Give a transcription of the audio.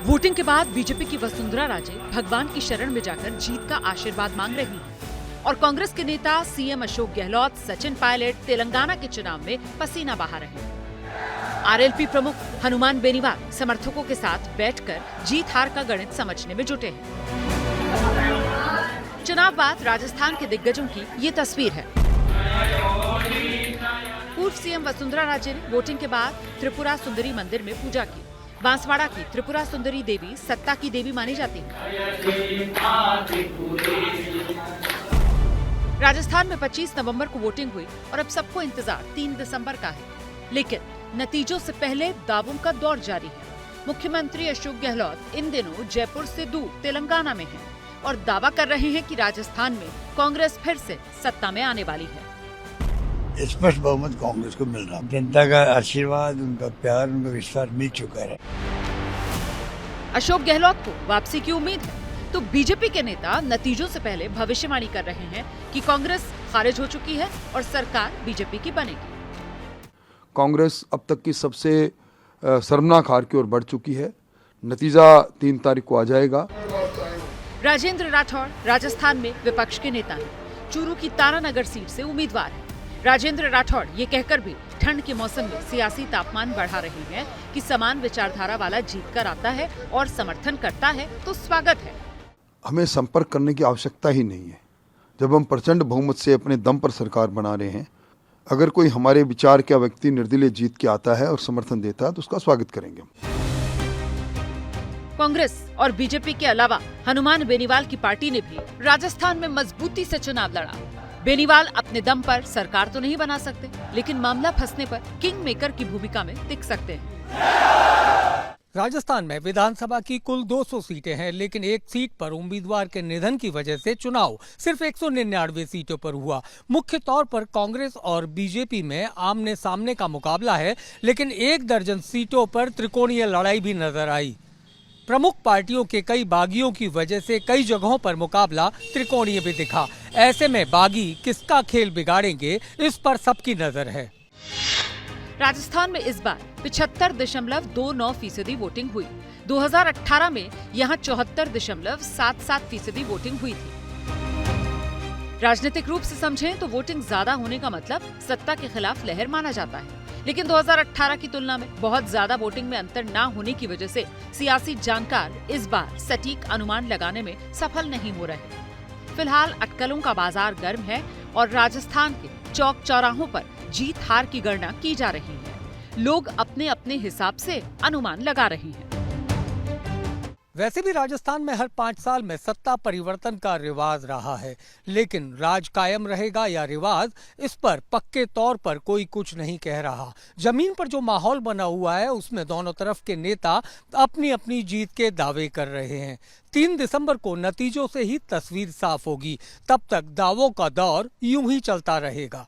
Voting के बाद BJP की वसुंधरा राजे भगवान की शरण में जाकर जीत का आशीर्वाद मांग रही हैं और कांग्रेस के नेता सीएम अशोक गहलोत, सचिन पायलट तेलंगाना के चुनाव में पसीना बहा रहे हैं। आरएलपी प्रमुख हनुमान बेनीवाल समर्थकों के साथ बैठकर जीत हार का गणित समझने में जुटे हैं। चुनाव बाद राजस्थान के दिग्गजों की ये तस्वीर है। पूर्व सीएम वसुंधरा राजे ने वोटिंग के बाद त्रिपुरा सुंदरी मंदिर में पूजा की। बांसवाड़ा की त्रिपुरा सुंदरी देवी सत्ता की देवी मानी जाती है। राजस्थान में 25 नवंबर को वोटिंग हुई और अब सबको इंतजार 3 दिसंबर का है, लेकिन नतीजों से पहले दावों का दौर जारी है। मुख्यमंत्री अशोक गहलोत इन दिनों जयपुर से दूर तेलंगाना में हैं और दावा कर रहे हैं कि राजस्थान में कांग्रेस फिर से सत्ता में आने वाली है। स्पष्ट बहुमत कांग्रेस को मिल रहा है। जनता का आशीर्वाद, उनका प्यार, उनका विश्वास मिल चुका है। अशोक गहलोत को वापसी की उम्मीद है, तो बीजेपी के नेता नतीजों से पहले भविष्यवाणी कर रहे हैं कि कांग्रेस खारिज हो चुकी है और सरकार बीजेपी की बनेगी। कांग्रेस अब तक की सबसे शर्मनाक हार की ओर बढ़ चुकी है। नतीजा 3 तारीख को आ जाएगा। राजेंद्र राठौड़ राजस्थान में विपक्ष के नेता हैं। चूरू की तारानगर सीट से उम्मीदवार हैं। राजेंद्र राठौड़ ये कहकर भी ठंड के मौसम में सियासी तापमान बढ़ा रहे हैं कि समान विचारधारा वाला जीत कर आता है और समर्थन करता है तो स्वागत है। हमें संपर्क करने की आवश्यकता ही नहीं है। जब हम प्रचंड बहुमत से अपने दम पर सरकार बना रहे हैं, अगर कोई हमारे विचार का व्यक्ति निर्दलीय जीत के आता है और समर्थन देता है तो उसका स्वागत करेंगे। कांग्रेस और बीजेपी के अलावा हनुमान बेनीवाल की पार्टी ने भी राजस्थान में मजबूती से चुनाव लड़ा। बेनीवाल अपने दम पर सरकार तो नहीं बना सकते, लेकिन मामला फंसने पर किंग मेकर की भूमिका में टिक सकते हैं। राजस्थान में विधानसभा की कुल 200 सीटें हैं, लेकिन एक सीट पर उम्मीदवार के निधन की वजह से चुनाव सिर्फ 199 सीटों पर हुआ। मुख्य तौर पर कांग्रेस और बीजेपी में आमने सामने का मुकाबला है, लेकिन 1 दर्जन सीटों पर त्रिकोणीय लड़ाई भी नजर आई। प्रमुख पार्टियों के कई बागियों की वजह से कई जगहों पर मुकाबला त्रिकोणीय भी दिखा। ऐसे में बागी किसका खेल बिगाड़ेंगे, इस पर सबकी नजर है। राजस्थान में इस बार 75.29% वोटिंग हुई। 2018 में यहाँ 74.77% वोटिंग हुई थी। राजनीतिक रूप से समझें तो वोटिंग ज्यादा होने का मतलब सत्ता के खिलाफ लहर माना जाता है, लेकिन 2018 की तुलना में बहुत ज्यादा वोटिंग में अंतर न होने की वजह से सियासी जानकार इस बार सटीक अनुमान लगाने में सफल नहीं हो रहे। फिलहाल अटकलों का बाजार गर्म है और राजस्थान के चौक चौराहों पर जीत हार की गणना की जा रही है। लोग अपने अपने हिसाब से अनुमान लगा रहे हैं। वैसे भी राजस्थान में हर 5 साल में सत्ता परिवर्तन का रिवाज रहा है, लेकिन राज कायम रहेगा या रिवाज, इस पर पक्के तौर पर कोई कुछ नहीं कह रहा। जमीन पर जो माहौल बना हुआ है उसमें दोनों तरफ के नेता अपनी अपनी जीत के दावे कर रहे हैं। 3 दिसंबर को नतीजों से ही तस्वीर साफ होगी। तब तक दावों का दौर यूं ही चलता रहेगा।